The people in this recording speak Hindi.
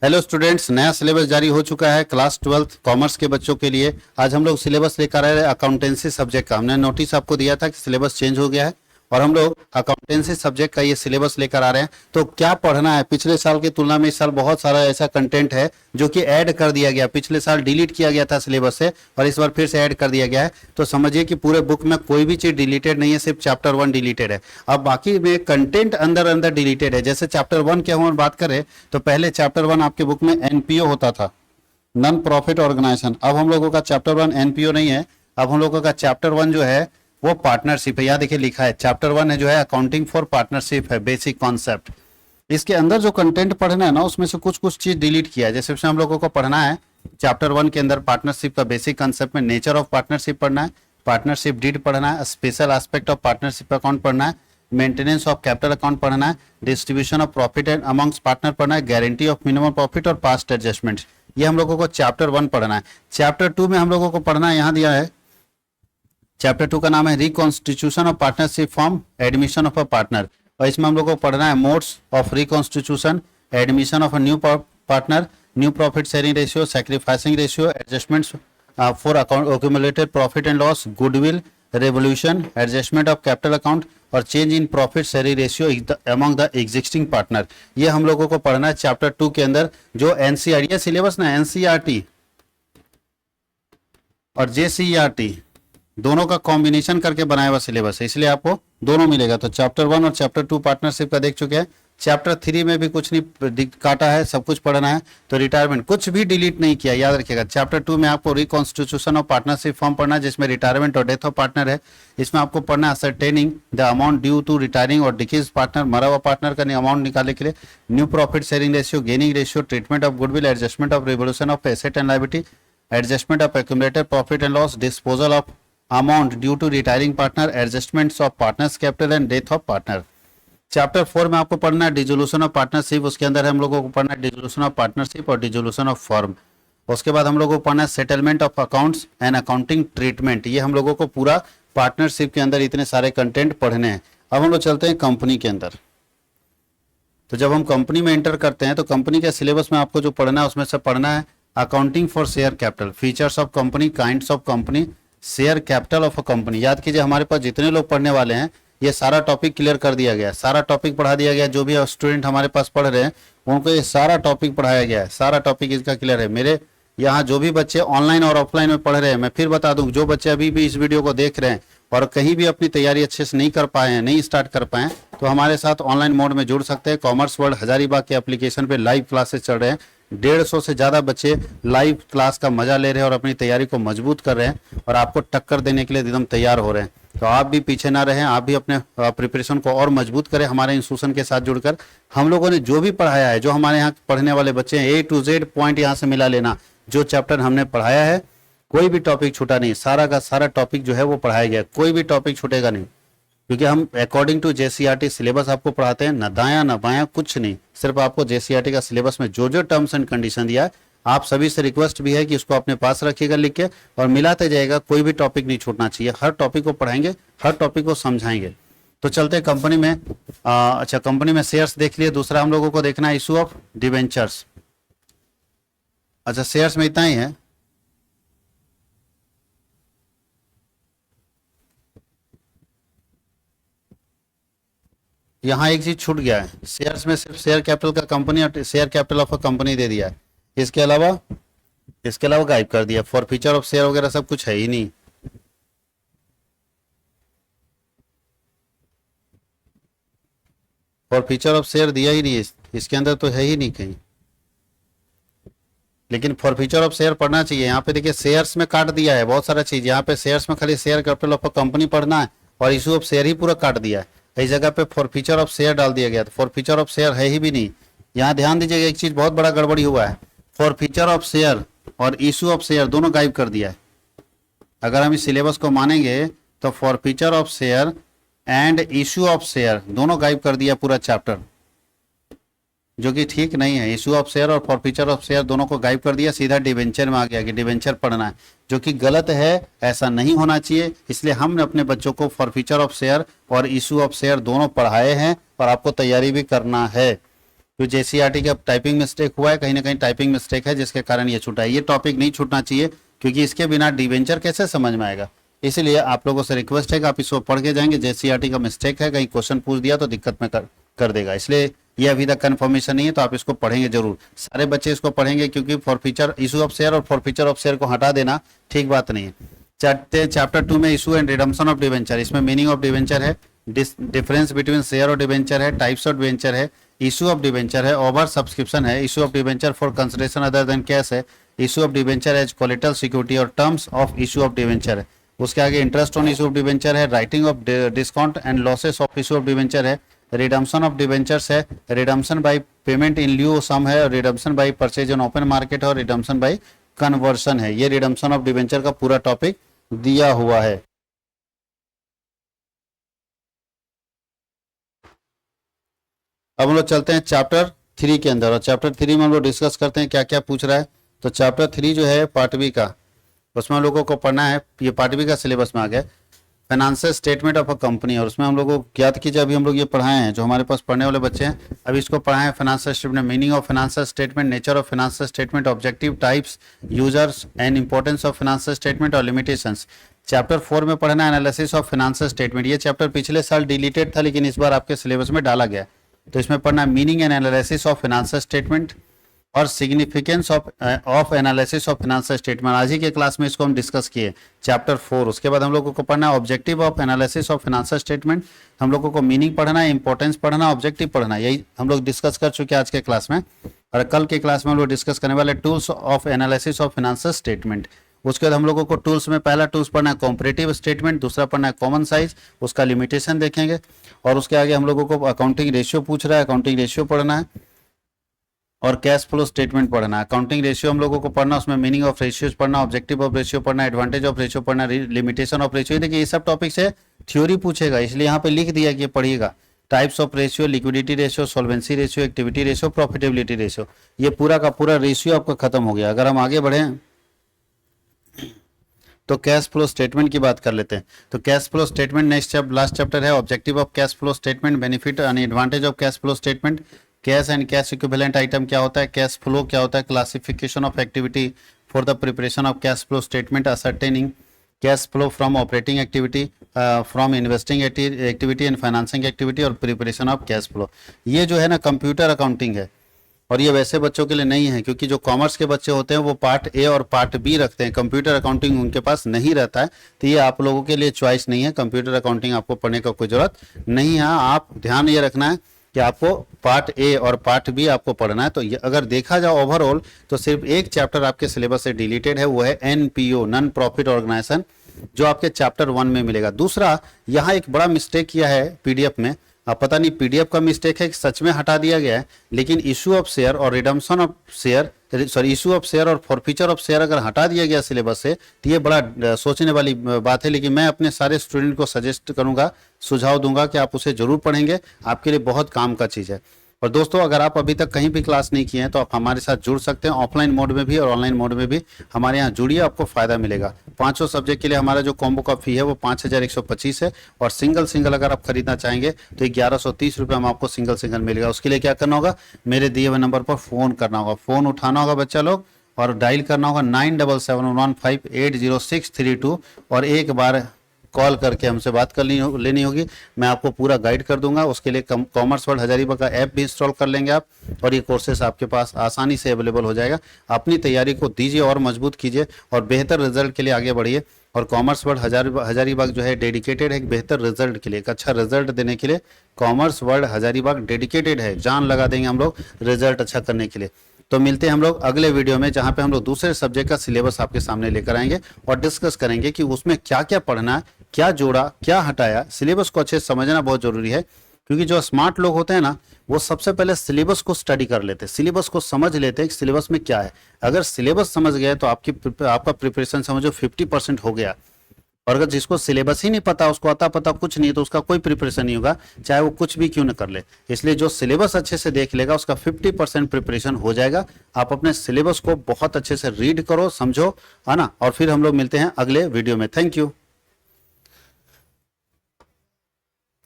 हेलो स्टूडेंट्स, नया सिलेबस जारी हो चुका है क्लास 12th कॉमर्स के बच्चों के लिए। आज हम लोग सिलेबस लेकर आए अकाउंटेंसी सब्जेक्ट का। हमने नोटिस आपको दिया था कि सिलेबस चेंज हो गया है और हम लोग अकाउंटेंसी सब्जेक्ट का ये सिलेबस लेकर आ रहे हैं। तो क्या पढ़ना है, पिछले साल की तुलना में इस साल बहुत सारा ऐसा कंटेंट है जो कि ऐड कर दिया गया। पिछले साल डिलीट किया गया था सिलेबस से और इस बार फिर से ऐड कर दिया गया है। तो समझिए कि पूरे बुक में कोई भी चीज डिलीटेड नहीं है, सिर्फ चैप्टर 1 डिलीटेड है। अब बाकी में कंटेंट अंदर अंदर डिलीटेड है। जैसे चैप्टर 1 की हम बात करें तो पहले चैप्टर 1 आपके बुक में एनपीओ होता था, नॉन प्रॉफिट ऑर्गेनाइजेशन। अब हम लोगों का चैप्टर 1 एनपीओ नहीं है, अब हम लोगों का चैप्टर 1 जो है वो पार्टनरशिप है। यहाँ देखिए लिखा है चैप्टर 1 है जो है अकाउंटिंग फॉर पार्टनरशिप है, बेसिक कॉन्सेप्ट। इसके अंदर जो कंटेंट पढ़ना है ना, उसमें से कुछ कुछ चीज डिलीट किया है। जैसे हम लोगों को पढ़ना है चैप्टर 1 के अंदर पार्टनरशिप का बेसिक कंसेप्ट में नेचर ऑफ पार्टनरशिप पढ़ना है, पार्टनरशिप डीड पढ़ना है, special aspect of partnership account पढ़ना है, मेंटेनेंस ऑफ कैपिटल अकाउंट पढ़ना है, distribution of profit and amongst partner पढ़ना है, गारंटी ऑफ मिनिमम प्रॉफिट और पास्ट एडजस्टमेंट। ये हम लोगों को चैप्टर 1 पढ़ना है। चैप्टर 2 में हम लोगों को पढ़ना है, यहाँ दिया है चैप्टर 2 का नाम है reconstitution of partnership firm, admission of a partner. और इसमें हम लोग को पढ़ना है modes of reconstitution, admission of a new partner, new profit sharing ratio, sacrificing ratio, adjustments for accumulated profit and loss, goodwill, revaluation, adjustment of capital account और change in profit sharing ratio among the existing partner. ये हम लोगों को पढ़ना है चैप्टर 2 के अंदर। जो एनसीईआरटी सिलेबस ना, एनसीईआरटी और जेसीईआरटी दोनों का कॉम्बिनेशन करके बनाया हुआ सिलेबस है, इसलिए आपको दोनों मिलेगा। तो चैप्टर 1 और चैप्टर 2 पार्टनरशिप का देख चुके हैं। चैप्टर 3 में भी कुछ नहीं काटा है, सब कुछ पढ़ना है। तो रिटायरमेंट कुछ भी डिलीट नहीं किया, याद रखिएगा। चैप्टर 2 में आपको रिकॉन्स्टिट्यूशन ऑफ पार्टनरशिप फॉर्म पढ़ना है, जिसमें रिटायरमेंट और डेथ ऑफ पार्टनर है। इसमें आपको पढ़ना है ascertaining the amount due to retiring और डिकीज पार्टनर, मरा हुआ पार्टनर का अमाउंट निकालने के लिए, new profit sharing ratio, gaining ratio, treatment of goodwill, adjustment of revolution of asset and liability, adjustment of accumulated profit and loss, disposal of amount due to retiring partner, adjustments of partners capital and death of partner. Chapter 4 में आपको पढ़ना है डिसोल्यूशन ऑफ पार्टनरशिप। उसके अंदर हम लोगों को पढ़ना है डिसोल्यूशन ऑफ पार्टनरशिप और डिसोल्यूशन ऑफ फर्म। उसके बाद हम लोगों को पढ़ना है settlement of accounts and accounting treatment. ये हम लोगों को पूरा पार्टनरशिप के अंदर इतने सारे कंटेंट पढ़ने हैं। अब हम लोग चलते हैं कंपनी के अंदर। तो जब हम कंपनी में एंटर करते हैं तो कंपनी के सिलेबस में आपको जो पढ़ना है उसमें से पढ़ना है accounting for share capital, features of company, kinds of company, share capital of a company. याद कीजिए हमारे पास जितने लोग पढ़ने वाले हैं ये सारा टॉपिक क्लियर कर दिया गया है, सारा टॉपिक पढ़ा दिया गया। जो भी स्टूडेंट हमारे पास पढ़ रहे हैं उनको ये सारा टॉपिक पढ़ाया गया है, सारा टॉपिक इसका क्लियर है। मेरे यहाँ जो भी बच्चे ऑनलाइन और ऑफलाइन में पढ़ रहे हैं, मैं फिर बता दूं, जो बच्चे अभी भी इस वीडियो को देख रहे हैं और कहीं भी अपनी तैयारी अच्छे से नहीं कर पाए हैं, नहीं स्टार्ट कर पाए, तो हमारे साथ ऑनलाइन मोड में जुड़ सकते हैं। कॉमर्स वर्ल्ड हजारीबाग के एप्लीकेशन पे लाइव क्लासेस चल रहे हैं। 150 से ज़्यादा बच्चे लाइव क्लास का मजा ले रहे हैं और अपनी तैयारी को मजबूत कर रहे हैं और आपको टक्कर देने के लिए एकदम तैयार हो रहे हैं। तो आप भी पीछे ना रहें, आप भी अपने प्रिपरेशन को और मजबूत करें हमारे इंस्टीट्यूशन के साथ जुड़कर। हम लोगों ने जो भी पढ़ाया है, जो हमारे यहाँ पढ़ने वाले बच्चे हैं, A to Z पॉइंट यहाँ से मिला लेना। जो चैप्टर हमने पढ़ाया है कोई भी टॉपिक छूटा नहीं, सारा का सारा टॉपिक जो है वो पढ़ाया गया, कोई भी टॉपिक छूटेगा नहीं, क्योंकि हम अकॉर्डिंग टू जेसीईआरटी सिलेबस आपको पढ़ाते हैं। न दायां न बायां कुछ नहीं, सिर्फ आपको जेसीईआरटी का सिलेबस में जो जो टर्म्स एंड कंडीशन दिया है, आप सभी से रिक्वेस्ट भी है कि उसको अपने पास रखिएगा लिख के और मिलाते जाएगा। कोई भी टॉपिक नहीं छूटना चाहिए, हर टॉपिक को पढ़ाएंगे, हर टॉपिक को समझाएंगे। तो चलते हैं कंपनी में। अच्छा, कंपनी में शेयर्स देख लिए। दूसरा हम लोगों को देखना है इशू ऑफ डिवेंचर्स। अच्छा, शेयर्स में इतना ही है। यहाँ एक चीज छूट गया है, शेयर्स में सिर्फ शेयर कैपिटल का कंपनी और share capital of a company दे दिया है। इसके अलावा गायब कर दिया। फॉर फीचर ऑफ शेयर वगैरह सब कुछ है ही नहीं। फॉर फीचर ऑफ शेयर दिया ही नहीं है, इसके अंदर तो है ही नहीं कहीं। लेकिन फॉर फीचर ऑफ शेयर पढ़ना चाहिए। यहाँ पे देखिए शेयर्स में काट दिया है बहुत सारा चीज। यहाँ पे शेयर्स में खाली share capital of a company पढ़ना है और इशू ऑफ शेयर ही पूरा काट दिया है। इस जगह पे फॉर फीचर ऑफ शेयर डाल दिया गया, तो फॉर फीचर ऑफ शेयर है ही भी नहीं। यहाँ ध्यान दीजिएगा, एक चीज बहुत बड़ा गड़बड़ी हुआ है। फॉर फीचर ऑफ शेयर और इशू ऑफ शेयर दोनों गायब कर दिया है। अगर हम इस सिलेबस को मानेंगे तो for feature of share and issue of share दोनों गायब कर दिया पूरा चैप्टर, जो कि ठीक नहीं है। इशू ऑफ शेयर और फॉर फीचर ऑफ शेयर दोनों को गायब कर दिया, सीधा डिवेंचर में आ गया कि डिवेंचर पढ़ना है, जो कि गलत है, ऐसा नहीं होना चाहिए। इसलिए हमने अपने बच्चों को फॉर फीचर ऑफ शेयर और इशू ऑफ शेयर दोनों पढ़ाए हैं और आपको तैयारी भी करना है। तो जेसीईआरटी का टाइपिंग मिस्टेक हुआ है, कहीं ना कहीं टाइपिंग मिस्टेक है जिसके कारण ये छूटा है। ये टॉपिक नहीं छूटना चाहिए क्योंकि इसके बिना डिवेंचर कैसे समझ में आएगा। इसलिए आप लोगों से रिक्वेस्ट है कि आप इसको पढ़ के जाएंगे। जेसीईआरटी का मिस्टेक है, कहीं क्वेश्चन पूछ दिया तो दिक्कत में कर देगा, इसलिए ये अभी तक कंफर्मेशन नहीं है, तो आप इसको पढ़ेंगे जरूर। सारे बच्चे इसको पढ़ेंगे क्योंकि फॉरफीचर इशू ऑफ शेयर और फॉरफीचर ऑफ शेयर को हटा देना ठीक बात नहीं है। चैप्टर 2 में issue and redemption of debenture, इसमें मीनिंग ऑफ डिवेंचर है, डिफरेंस बिटवीन शेयर और डिवेंचर है, टाइप्स ऑफ डिवेंचर है, इशू ऑफ डिवेंचर है, ओवर सब्सक्रिप्शन है, issue of debenture for consideration other than cash है, issue of debenture as collateral security और terms of issue of debenture है। उसके आगे interest on issue of debenture है, writing off discount and losses of issue of debenture है, रिडम्पशन ऑफ डिवेंचर्स है, रिडम्पशन बाय पेमेंट इन ल्यू सम है, और redemption by purchase on open market और रिडम्पशन बाय कन्वर्शन है। ये रिडम्पशन ऑफ डिवेंचर का पूरा टॉपिक दिया हुआ है। अब हम लोग चलते हैं चैप्टर 3 के अंदर, और चैप्टर 3 में हम लोग डिस्कस करते हैं क्या क्या पूछ रहा है। तो चैप्टर 3 जो है पार्ट बी का, उसमें हम लोगों को पढ़ना है, ये पार्ट बी का सिलेबस में आ गया financial statement of a company, और उसमें हम लोगों को याद कीजिए अभी हम लोग ये पढ़ाए हैं, जो हमारे पास पढ़ने वाले बच्चे हैं अभी इसको पढ़ाए हैं। Financial statement, meaning of financial statement, nature of financial statement, objective, types, users and importance of financial statement और लिमिटेशंस। चैप्टर 4 में पढ़ना है एनालिसिस ऑफ फाइनेंशियल स्टेटमेंट। ये चैप्टर पिछले साल डिलीटेड था लेकिन इस बार आपके सिलेबस में डाला गया, तो इसमें पढ़ना meaning and analysis of financial statement और significance of analysis of financial statement. आज ही के क्लास में इसको हम डिस्कस किए चैप्टर 4। उसके बाद हम लोगों को पढ़ना है objective of analysis of financial statement, हम लोगों को मीनिंग पढ़ना है, इंपॉर्टेंस पढ़ना, ऑब्जेक्टिव पढ़ना, यही हम लोग डिस्कस कर चुके हैं आज के क्लास में। और कल के क्लास में हम लोग डिस्कस करने वाले tools of analysis of financial statement. उसके बाद हम लोगों को टूल्स में पहला टूल्स पढ़ना है कॉम्परेटिव स्टेटमेंट, दूसरा पढ़ना है कॉमन साइज, उसका लिमिटेशन देखेंगे, और उसके आगे हम लोगों को अकाउंटिंग रेशियो पूछ रहा है, अकाउंटिंग रेशियो पढ़ना है, और कैश फ्लो स्टेटमेंट पढ़ना है। अकाउंटिंग रेशियो हम लोगों को पढ़ना, उसमें मीनिंग ऑफ रेशियोज पढ़ना, ऑब्जेक्टिव ऑफ रेशियो पढ़ना, एडवांटेज ऑफ रेशियो पढ़ना, लिमिटेशन ऑफ रेशियो। देखिए ये सब टॉपिक से थ्योरी पूछेगा, इसलिए यहाँ पे लिख दिया कि ये पढ़िएगा। Types of ratio, liquidity ratio, solvency ratio, activity ratio, profitability ratio, ये पूरा का पूरा रेशियो आपका खत्म हो गया। अगर हम आगे बढ़े तो कैश फ्लो स्टेटमेंट की बात कर लेते हैं। तो cash flow statement next last chapter है, objective of cash flow statement, benefit and advantage of cash flow statement, cash and cash equivalent item क्या होता है, कैश फ्लो क्या होता है, classification of activity for the preparation of cash flow statement, ascertaining cash flow from operating activity, from investing activity and financing activity, और प्रिपरेशन ऑफ कैश फ्लो। ये जो है ना कंप्यूटर अकाउंटिंग है, और ये वैसे बच्चों के लिए नहीं है, क्योंकि जो कॉमर्स के बच्चे होते हैं वो पार्ट ए और पार्ट बी रखते हैं, कंप्यूटर अकाउंटिंग उनके पास नहीं रहता है। तो ये आप लोगों के लिए चॉइस नहीं है, कंप्यूटर अकाउंटिंग आपको पढ़ने का कोई जरूरत नहीं है। आप ध्यान ये रखना है कि आपको पार्ट ए और पार्ट बी आपको पढ़ना है। तो ये अगर देखा जाए ओवरऑल तो सिर्फ एक चैप्टर आपके सिलेबस से डिलीटेड है, वो है एनपीओ, नॉन प्रॉफिट ऑर्गेनाइजेशन, जो आपके चैप्टर 1 में मिलेगा। दूसरा, यहाँ एक बड़ा मिस्टेक किया है पीडीएफ में, अब पता नहीं पीडीएफ का मिस्टेक है कि सच में हटा दिया गया है, लेकिन इशू ऑफ शेयर और redemption of share, sorry issue of share और फॉरफीचर ऑफ शेयर अगर हटा दिया गया सिलेबस से तो ये बड़ा सोचने वाली बात है। लेकिन मैं अपने सारे स्टूडेंट को सजेस्ट करूंगा, सुझाव दूंगा कि आप उसे जरूर पढ़ेंगे, आपके लिए बहुत काम का चीज़ है। और दोस्तों अगर आप अभी तक कहीं भी क्लास नहीं किए हैं तो आप हमारे साथ जुड़ सकते हैं, ऑफलाइन मोड में भी और ऑनलाइन मोड में भी हमारे यहाँ जुड़िए, आपको फायदा मिलेगा। 500 सब्जेक्ट के लिए हमारा जो कॉम्बो का फी है वो 5125 है, और सिंगल अगर आप खरीदना चाहेंगे तो 1130 रुपये में आपको सिंगल मिलेगा। उसके लिए क्या करना होगा, मेरे दिए हुए नंबर पर फ़ोन करना होगा, फ़ोन उठाना होगा बच्चा लोग, और डायल करना होगा 9771158632, और एक बार कॉल करके हमसे बात कर लेनी होगी। मैं आपको पूरा गाइड कर दूंगा। उसके लिए कॉमर्स वर्ल्ड हजारीबाग का ऐप भी इंस्टॉल कर लेंगे आप, और ये कोर्सेस आपके पास आसानी से अवेलेबल हो जाएगा। अपनी तैयारी को दीजिए और मजबूत कीजिए, और बेहतर रिजल्ट के लिए आगे बढ़िए। और कॉमर्स वर्ल्ड हजारीबाग जो है डेडिकेटेड है एक बेहतर रिजल्ट के लिए, एक अच्छा रिजल्ट देने के लिए कॉमर्स वर्ल्ड हजारीबाग डेडिकेटेड है, जान लगा देंगे हम लोग रिजल्ट अच्छा करने के लिए। तो मिलते हैं हम लोग अगले वीडियो में, जहां पे हम लोग दूसरे सब्जेक्ट का सिलेबस आपके सामने लेकर आएंगे और डिस्कस करेंगे कि उसमें क्या क्या पढ़ना है, क्या जोड़ा, क्या हटाया। सिलेबस को अच्छे से समझना बहुत जरूरी है, क्योंकि जो स्मार्ट लोग होते हैं ना वो सबसे पहले सिलेबस को स्टडी कर लेते हैं, सिलेबस को समझ लेते हैं कि सिलेबस में क्या है। अगर सिलेबस समझ गए तो आपका प्रिपरेशन समझो 50% हो गया। और अगर जिसको सिलेबस ही नहीं पता, उसको आता पता कुछ नहीं, तो उसका कोई प्रिपरेशन नहीं होगा, चाहे वो कुछ भी क्यों न कर ले। इसलिए जो सिलेबस अच्छे से देख लेगा उसका 50% प्रिपरेशन हो जाएगा। आप अपने सिलेबस को बहुत अच्छे से रीड करो, समझो, है ना। और फिर हम लोग मिलते हैं अगले वीडियो में। Thank you.